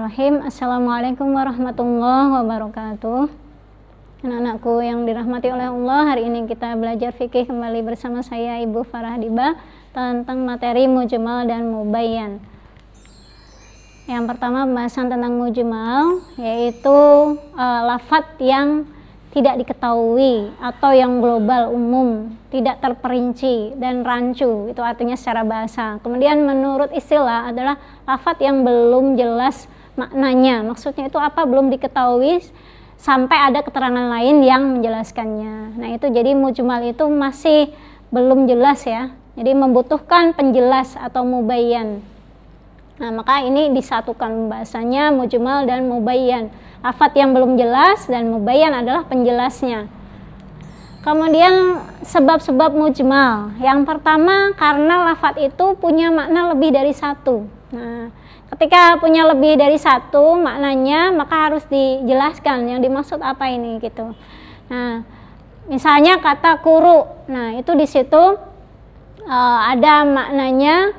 Bismillahirrahmanirrahim. Assalamualaikum warahmatullahi wabarakatuh. Anak-anakku yang dirahmati oleh Allah, hari ini kita belajar fikih kembali bersama saya Ibu Farah Diba tentang materi mujmal dan mubayyan. Yang pertama pembahasan tentang mujmal, yaitu lafadz yang tidak diketahui atau yang global umum, tidak terperinci dan rancu, itu artinya secara bahasa. Kemudian menurut istilah adalah lafadz yang belum jelas maknanya, maksudnya itu apa belum diketahui sampai ada keterangan lain yang menjelaskannya. Nah itu jadi mujmal itu masih belum jelas ya, jadi membutuhkan penjelas atau mubayyan. Nah maka ini disatukan pembahasannya mujmal dan mubayyan. Lafadz yang belum jelas dan mubayyan adalah penjelasnya. Kemudian sebab-sebab mujmal. Yang pertama karena lafadz itu punya makna lebih dari satu. Nah ketika punya lebih dari satu maknanya maka harus dijelaskan yang dimaksud apa ini gitu. Nah misalnya kata kuru. Nah itu di situ ada maknanya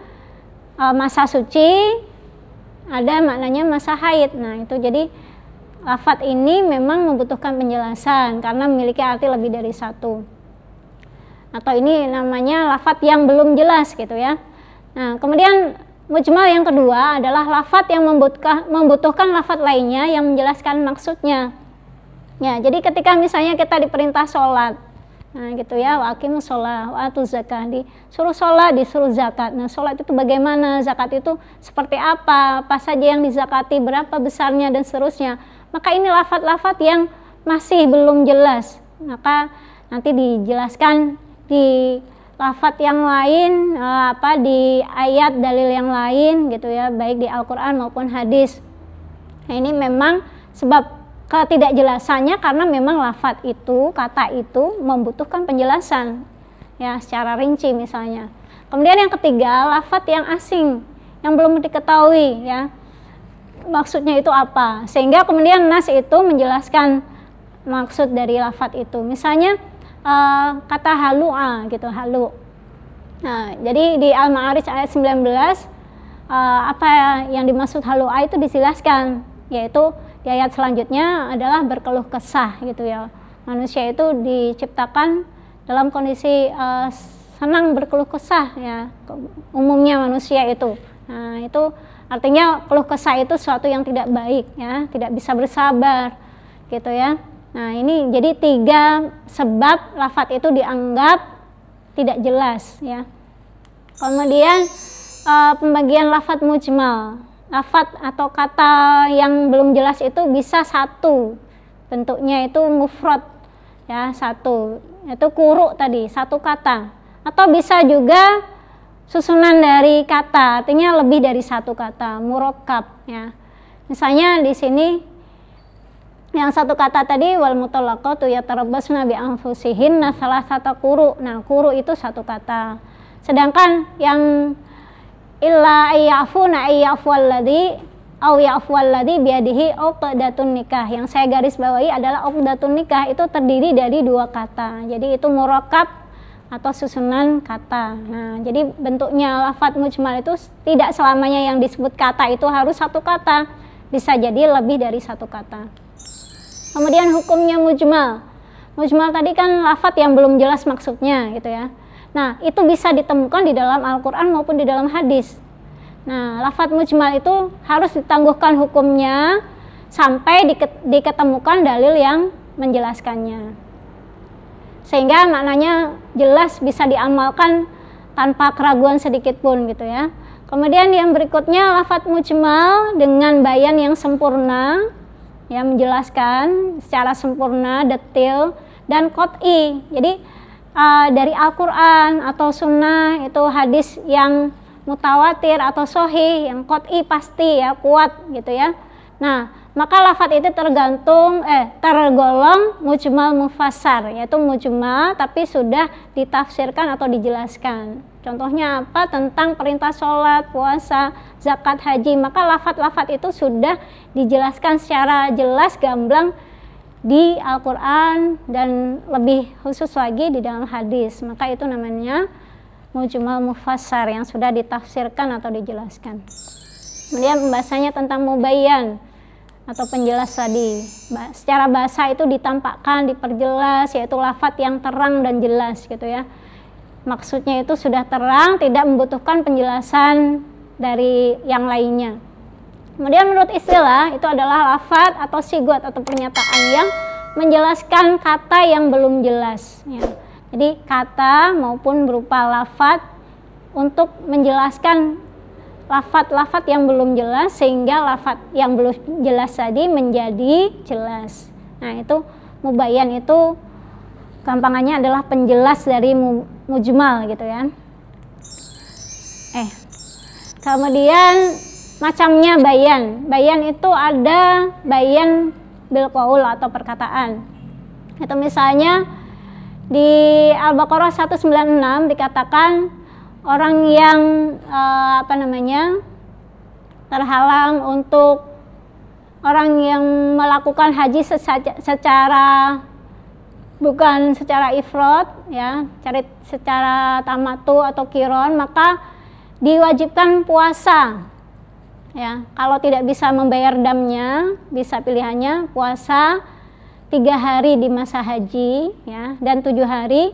masa suci, ada maknanya masa haid. Nah itu jadi lafadz ini memang membutuhkan penjelasan karena memiliki arti lebih dari satu. Atau ini namanya lafadz yang belum jelas gitu ya. Nah kemudian mujmal yang kedua adalah lafadz yang membutuhkan lafadz lainnya yang menjelaskan maksudnya. Ya jadi ketika misalnya kita diperintah sholat, nah gitu ya, wa aqimus sholah wa atuz zakah, disuruh sholat, disuruh zakat. Nah sholat itu bagaimana, zakat itu seperti apa saja yang dizakati, berapa besarnya dan seterusnya. Maka ini lafadz-lafadz yang masih belum jelas, maka nanti dijelaskan di lafadz yang lain, di ayat dalil yang lain gitu ya, baik di Al-Quran maupun hadis. Nah ini memang sebab ketidakjelasannya karena memang lafadz itu, kata itu membutuhkan penjelasan ya secara rinci misalnya. Kemudian yang ketiga, lafadz yang asing yang belum diketahui ya maksudnya itu apa, sehingga kemudian nas itu menjelaskan maksud dari lafadz itu. Misalnya kata halu'a gitu, halu. Nah jadi di Al-Ma'arij ayat 19 apa yang dimaksud halu'a itu dijelaskan, yaitu di ayat selanjutnya adalah berkeluh kesah gitu ya. Manusia itu diciptakan dalam kondisi senang berkeluh kesah ya, umumnya manusia itu. Nah itu artinya keluh kesah itu sesuatu yang tidak baik ya, tidak bisa bersabar gitu ya. Nah ini jadi tiga sebab lafadz itu dianggap tidak jelas ya. Kemudian pembagian lafadz mujmal. Lafadz atau kata yang belum jelas itu bisa satu, bentuknya itu mufrad ya, satu, itu kuru tadi, satu kata, atau bisa juga susunan dari kata, artinya lebih dari satu kata, murakkab ya. Misalnya di sini yang satu kata tadi wal mutallaqatu yatarabbasna bi anfusihinna salasata quru. Nah, quru itu satu kata. Sedangkan yang illa ayyafuna ayyafwalladzi au ya'fwalladzi biadihi uqdatun nikah, yang saya garis bawahi adalah uqdatun nikah, itu terdiri dari dua kata. Jadi itu murakkab atau susunan kata. Nah, jadi bentuknya lafadz mujmal itu tidak selamanya yang disebut kata itu harus satu kata, bisa jadi lebih dari satu kata. Kemudian hukumnya mujmal. Mujmal tadi kan lafadz yang belum jelas maksudnya gitu ya. Nah, itu bisa ditemukan di dalam Al-Quran maupun di dalam hadis. Nah, lafadz mujmal itu harus ditangguhkan hukumnya sampai diketemukan dalil yang menjelaskannya, sehingga maknanya jelas bisa diamalkan tanpa keraguan sedikit pun gitu ya. Kemudian yang berikutnya lafadz mujmal dengan bayan yang sempurna ya, menjelaskan secara sempurna, detail dan qot'i. Jadi dari Al-Quran atau sunnah, itu hadis yang mutawatir atau sahih yang qot'i pasti ya, kuat gitu ya. Nah maka lafadz itu tergolong mujmal mufassar, yaitu mujmal tapi sudah ditafsirkan atau dijelaskan. Contohnya apa? Tentang perintah sholat, puasa, zakat, haji, maka lafadz-lafadz itu sudah dijelaskan secara jelas, gamblang di Al-Quran dan lebih khusus lagi di dalam hadis. Maka itu namanya mujmal mufassar yang sudah ditafsirkan atau dijelaskan. Kemudian pembahasannya tentang mubayyan atau penjelas tadi. Secara bahasa itu ditampakkan, diperjelas, yaitu lafadz yang terang dan jelas gitu ya. Maksudnya itu sudah terang, tidak membutuhkan penjelasan dari yang lainnya. Kemudian menurut istilah itu adalah lafadz atau sigot atau pernyataan yang menjelaskan kata yang belum jelas ya. Jadi kata maupun berupa lafadz untuk menjelaskan lafadz-lafadz yang belum jelas sehingga lafadz yang belum jelas tadi menjadi jelas. Nah, itu mubayyan itu gampangannya adalah penjelas dari mujmal gitu ya. Kemudian macamnya bayan. Bayan itu ada bayan bil qaul atau perkataan. Itu misalnya di Al-Baqarah 196 dikatakan orang yang terhalang untuk orang yang melakukan haji bukan secara ifrad ya, secara tamatu atau kiron, maka diwajibkan puasa ya. Kalau tidak bisa membayar damnya, bisa pilihannya puasa 3 hari di masa haji ya, dan 7 hari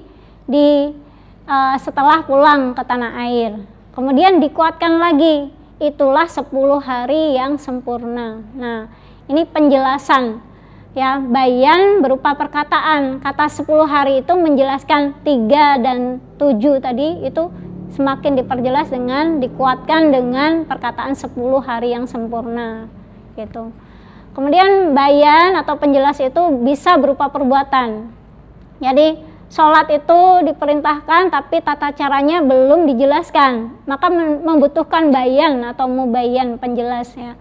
setelah pulang ke tanah air. Kemudian dikuatkan lagi, itulah 10 hari yang sempurna. Nah, ini penjelasan ya, bayan berupa perkataan. Kata 10 hari itu menjelaskan 3 dan 7 tadi itu semakin diperjelas dengan dikuatkan dengan perkataan 10 hari yang sempurna gitu. Kemudian bayan atau penjelas itu bisa berupa perbuatan. Jadi sholat itu diperintahkan tapi tata caranya belum dijelaskan, maka membutuhkan bayan atau mubayyan, penjelas ya.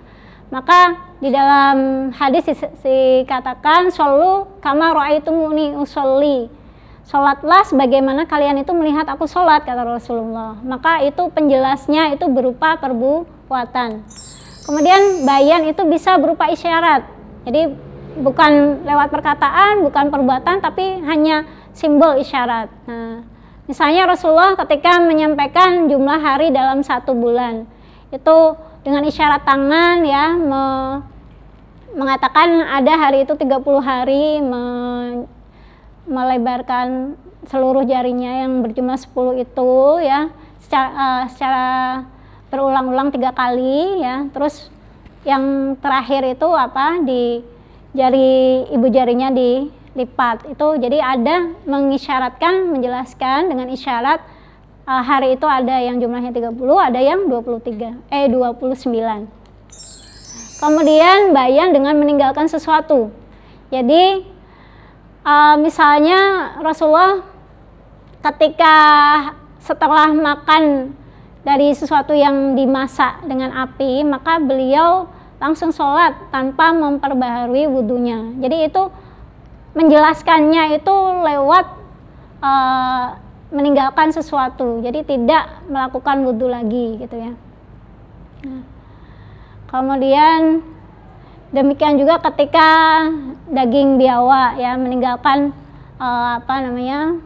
Maka di dalam hadis dikatakan shollu kama ra'aitumuni usolli, sholatlah sebagaimana kalian itu melihat aku sholat, kata Rasulullah. Maka itu penjelasnya itu berupa perbuatan. Kemudian bayan itu bisa berupa isyarat, jadi bukan lewat perkataan, bukan perbuatan, tapi hanya simbol isyarat. Nah, misalnya Rasulullah ketika menyampaikan jumlah hari dalam 1 bulan, itu dengan isyarat tangan ya, mengatakan ada hari itu 30 hari, melebarkan seluruh jarinya yang berjumlah 10 itu ya, secara berulang-ulang 3 kali ya. Terus yang terakhir itu di ibu jarinya dilipat itu, jadi ada mengisyaratkan, menjelaskan dengan isyarat hari itu ada yang jumlahnya 30, ada yang 29. Kemudian bayan dengan meninggalkan sesuatu. Jadi misalnya Rasulullah ketika setelah makan dari sesuatu yang dimasak dengan api, maka beliau langsung sholat tanpa memperbaharui wudunya. Jadi itu menjelaskannya itu lewat meninggalkan sesuatu, jadi tidak melakukan wudu lagi gitu ya. Nah, kemudian demikian juga ketika daging biawak ya, meninggalkan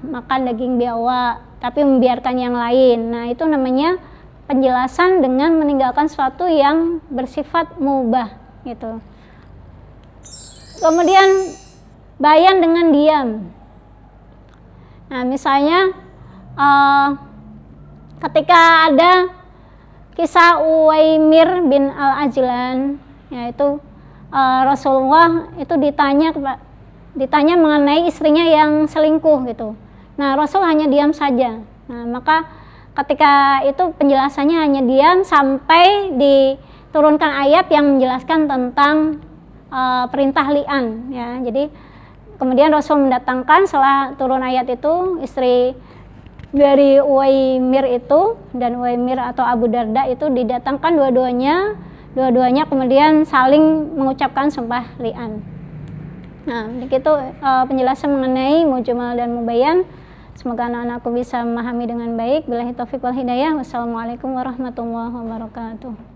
makan daging biawak tapi membiarkan yang lain. Nah, itu namanya penjelasan dengan meninggalkan sesuatu yang bersifat mubah gitu. Kemudian bayan dengan diam. Nah, misalnya ketika ada kisah Uwaimir bin Al-Ajlan, yaitu Rasulullah itu ditanya mengenai istrinya yang selingkuh gitu. Nah, Rasul hanya diam saja. Nah, maka ketika itu penjelasannya hanya diam sampai diturunkan ayat yang menjelaskan tentang perintah li'an ya. Jadi kemudian Rasul mendatangkan setelah turun ayat itu istri dari Uwaimir itu, dan Uwaimir atau Abu Darda itu didatangkan dua-duanya kemudian saling mengucapkan sumpah li'an. Nah, begitu penjelasan mengenai mujmal dan mubayyan. Semoga anak-anakku bisa memahami dengan baik. Billahi taufiq wal hidayah. Wassalamualaikum warahmatullahi wabarakatuh.